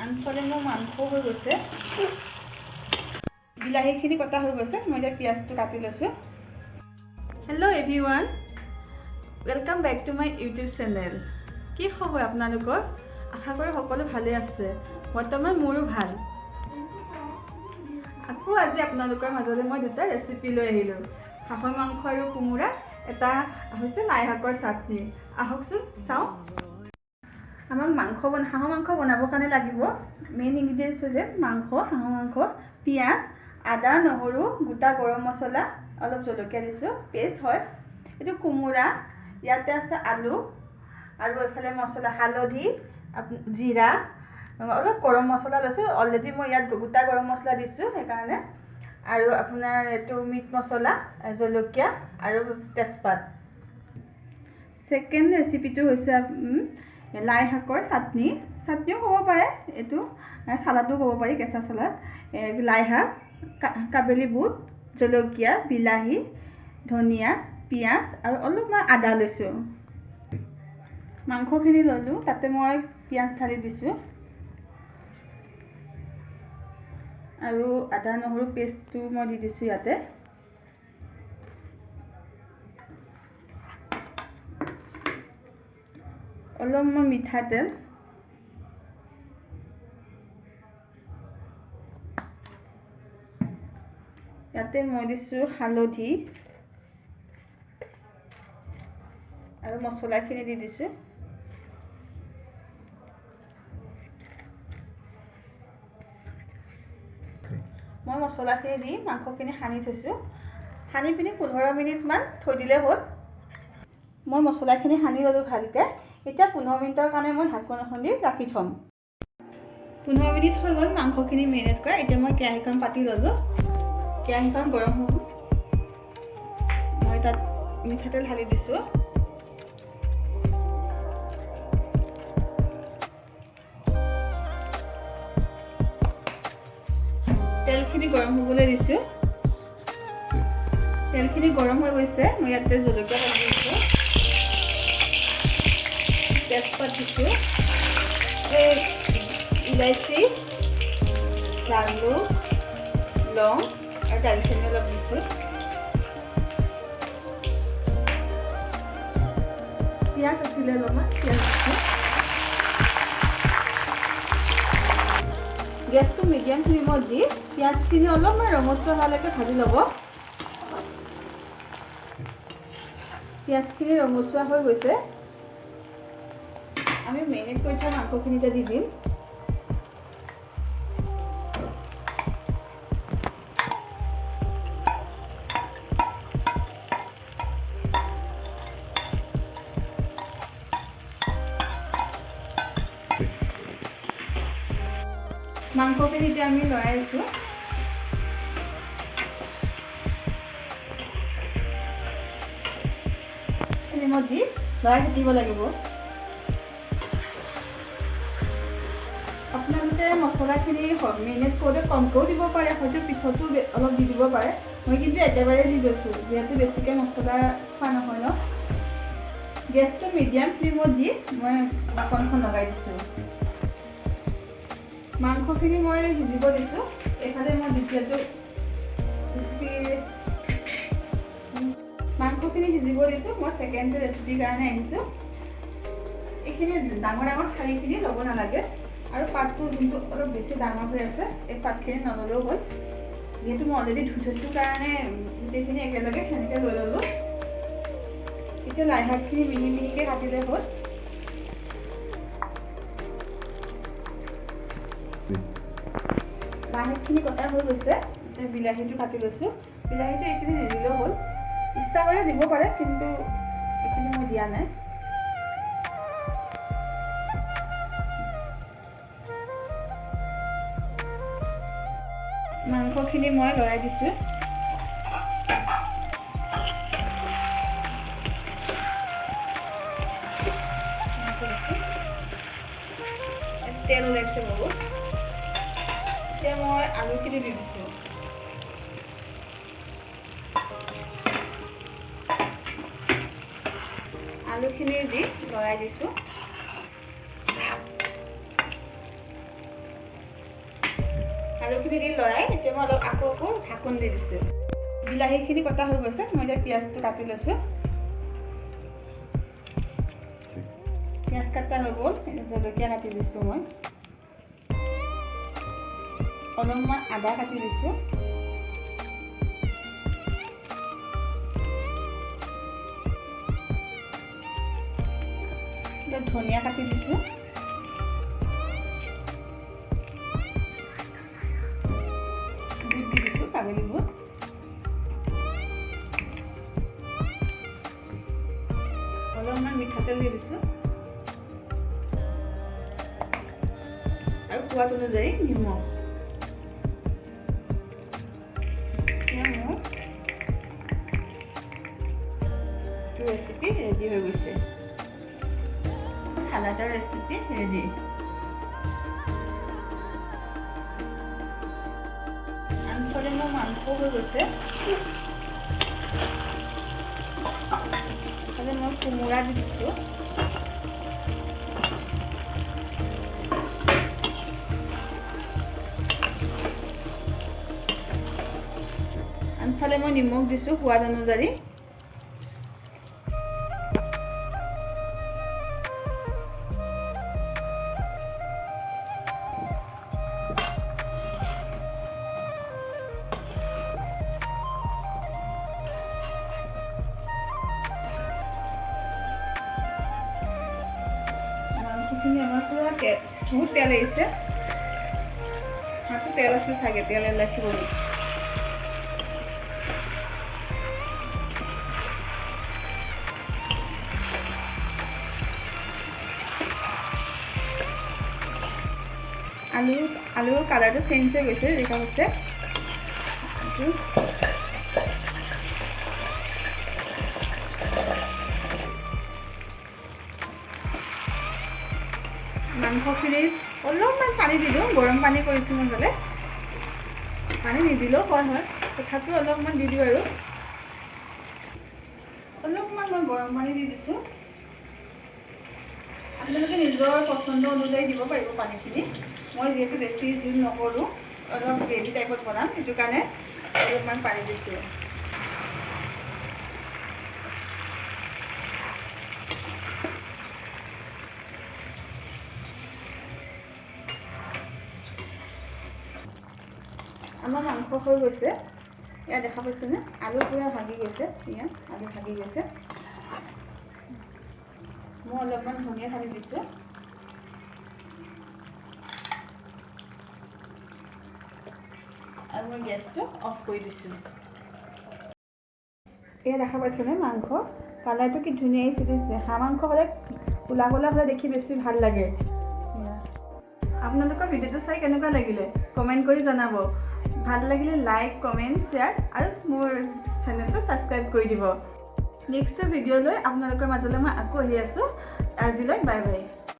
আনফালে মোৰ মাংস হৈ গৈছে, বিলাহীখিনি কটা হৈ গৈছে। মই এতিয়া পিঁয়াজটো কাটি লৈছোঁ। Hello' everyone, welcome back to my YouTube channel. কি খবৰ আপোনালোকৰ? আশা কৰোঁ সকলো ভালে আছে। বৰ্তমান মোৰো ভাল। আকৌ আজি আপোনালোকৰ মাজলৈ মই দুটা ৰেচিপি লৈ আহিলোঁ। হাঁহৰ মাংস আৰু কোমোৰা, এটা হৈছে লাই শাকৰ চাটনি। আহকচোন চাওঁ। আমাক হাঁহৰ মাংস বনাবৰ কাৰণে লাগিব মেইন ইনগ্ৰিডিয়েণ্টছ হৈছে হাঁহৰ মাংস, পিঁয়াজ, আদা, নহৰু, গোটা গৰম মছলা, অলপ জলকীয়া দিছোঁ, পেষ্ট হয়। এইটো কোমোৰা, ইয়াতে আছে আলু আৰু এইফালে মছলা হালধি, জিৰা, অলপ গৰম মছলা লৈছোঁ। অলৰেডি মই ইয়াত গোটা গৰম মছলা দিছোঁ সেইকাৰণে, আৰু আপোনাৰ এইটো মিট মছলা, জলকীয়া আৰু তেজপাত। ছেকেণ্ড ৰেচিপিটো হৈছে লাই শাকৰ চাটনিও ক'ব পাৰে, এইটো চালাডো ক'ব পাৰি, কেঁচা চালাড। লাই শাক, কাবেলি বুট, জলকীয়া, বিলাহী, ধনিয়া, পিঁয়াজ আৰু অলপমান আদা লৈছোঁ। মাংসখিনি ল'লোঁ, তাতে মই পিঁয়াজ ঢালি দিছোঁ আৰু আদা নহৰু পেষ্টটো মই দি দিছোঁ ইয়াতে। অলপমান মিঠাতেল, ইয়াতে মই দিছোঁ হালধি আৰু মছলাখিনি দি দিছোঁ। মই মছলাখিনি দি মাংসখিনি সানি থৈছোঁ। সানি পিনি 15 মিনিটমান থৈ দিলে হ'ল। মই মছলাখিনি সানি ল'লোঁ ভালকৈ। এতিয়া 15 মিনিটৰ কাৰণে মই ঢাকোন এখন দি ৰাখি থ'ম। 15 মিনিট হৈ গ'ল মাংসখিনি মেৰিনেট কৰা। এতিয়া মই কেৰাহীখন পাতি ল'লোঁ। কেৰাহীখন গৰম হ'ব। মই তাত মিঠাতেল ঢালি দিছোঁ। তেলখিনি গৰম হ'বলৈ দিছোঁ। তেলখিনি গৰম হৈ গৈছে। মই ইয়াতে জলকীয়া ঢালি দিছোঁ, তেজপাত দিছোঁ, ইলাইচি, জালুক, লং আৰু দালচেনি অলপ দিছোঁ। পিঁয়াজ আছিলে অলপমান, পিঁয়াজ দিছোঁ। গেছটো মিডিয়াম ফ্লেমত দি পিঁয়াজখিনি অলপমান ৰঙচুৱা হোৱালৈকে ভাজি ল'ব। পিঁয়াজখিনি ৰঙচুৱা হৈ গৈছে। আমি মেৰিনেট কৰি থোৱা মাংসখিনি এতিয়া দি দিম। মাংসখিনি এতিয়া আমি লৰাই আছোঁ। ফ্লেমত দি লৰাই থাকিব লাগিব। আপোনালোকে মছলাখিনি মেৰিনেট কৰোঁতে কমকৈও দিব পাৰে, হয়তো পিছতো অলপ দি দিব পাৰে। মই কিন্তু একেবাৰে দি দিছোঁ, যিহেতু বেছিকৈ মছলা খোৱা নহয় ন। গেছটো মিডিয়াম ফ্লেমত দি মই বাকনখন লগাই দিছোঁ। মাংসখিনি মই সিজিব দিছোঁ। এইফালে মই দ্বিতীয়টো মাংসখিনি সিজিব দিছোঁ। মই ছেকেণ্ডটো ৰেচিপিৰ কাৰণে আহিছোঁ। এইখিনি ডাঙৰ ঠাৰিখিনি ল'ব নালাগে, আৰু পাতটো যোনটো অলপ বেছি ডাঙৰ হৈ আছে, এই পাতখিনি নল'লেও হ'ল। যিহেতু মই অলৰেডি ধুই থৈছোঁ কাৰণে গোটেইখিনি একেলগে সেনেকৈ লৈ ল'লোঁ। এতিয়া লাই শাকখিনি মিহি মিহিকৈ কাটিলে হ'ল। লাই শাকখিনি কটা হৈ গৈছে। এতিয়া বিলাহীটো কাটি লৈছোঁ। বিলাহীটো এইখিনি নিদিলেও হ'ল, ইচ্ছা কৰিলে দিব পাৰে, কিন্তু এইখিনি মই দিয়া নাই। মাংসখিনি মই লৰাই দিছোঁ। তেল ওলাইছে বহুত। এতিয়া মই আলুখিনি দি দিছোঁ। আলুখিনি দি লৰাই দিছোঁ। আলুখিনি দি লৰাই এতিয়া মই অলপ আকৌ ঢাকোন দি দিছোঁ। বিলাহীখিনি কটা হৈ গৈছে, মই এতিয়া পিঁয়াজটো কাটি লৈছোঁ। পিঁয়াজ কাটা হৈ গ'ল, জলকীয়া কাটি দিছোঁ মই। অলপমান আদা কাটি দিছোঁ। ধনিয়া কাটি দিছোঁ। বুট দি দিছোঁ, কাবেলি বুট। অলপমান মিঠাতেল দি দিছোঁ আৰু সোৱাদ অনুযায়ী নিমখ। ৰেচিপি ৰেডি হৈ গৈছে। সালাডৰ ৰেচিপি ৰেডি। আনফালে মোৰ মাংস হৈ গৈছে। এফালে মই কোমোৰা দি দিছোঁ। আনফালে মই নিমখ দিছোঁ সোৱাদ অনুযায়ী। মাংসখিনি আমাৰ পুৰা বহুত তেল আহিছে। মাংস তেল আছে চাগে, তেল ওলাইছে বহুত। আলুৰ কালাৰটো চেঞ্জ হৈ গৈছে, দেখা গৈছে। মাংসখিনিত অলপমান পানী দি দিওঁ, গৰম পানী কৰিছোঁ মই বোলে। পানী নিদিলেও হয়, তথাপিও অলপমান দি দিওঁ আৰু। অলপমান মই গৰম পানী দি দিছোঁ। আপোনালোকে নিজৰ পচন্দ অনুযায়ী দিব পাৰিব পানীখিনি। মই যিহেতু বেছি জোল নকৰোঁ, অলপ গ্ৰেভি টাইপত বনাম, সেইটো কাৰণে অলপমান পানী দিছোঁ। আমাৰ মাংস হৈ গৈছে। ইয়াত দেখা পাইছেনে? আলু পুৰা ভাগি গৈছে। ইয়াত আলু ভাগি গৈছে। মই অলপমান ধনিয়া ঢালি দিছোঁ। আৰু মই গেছটো অফ কৰি দিছোঁ। এয়া দেখা পাইছেনে মাংস? কালাৰটো কি ধুনীয়া আহিছে। হাঁহ মাংস হ'লে ক'লা হ'লে দেখি বেছি ভাল লাগে। আপোনালোকৰ ভিডিঅ'টো চাই কেনেকুৱা লাগিলে কমেণ্ট কৰি জনাব। ভাল লাগিলে লাইক, কমেণ্ট, শ্বেয়াৰ আৰু মোৰ চেনেলটো ছাবস্ক্ৰাইব কৰি দিব। নেক্সট ভিডিঅ'লৈ আপোনালোকৰ মাজলৈ মই আকৌ আহি আছোঁ। আজিলৈ বাই বাই।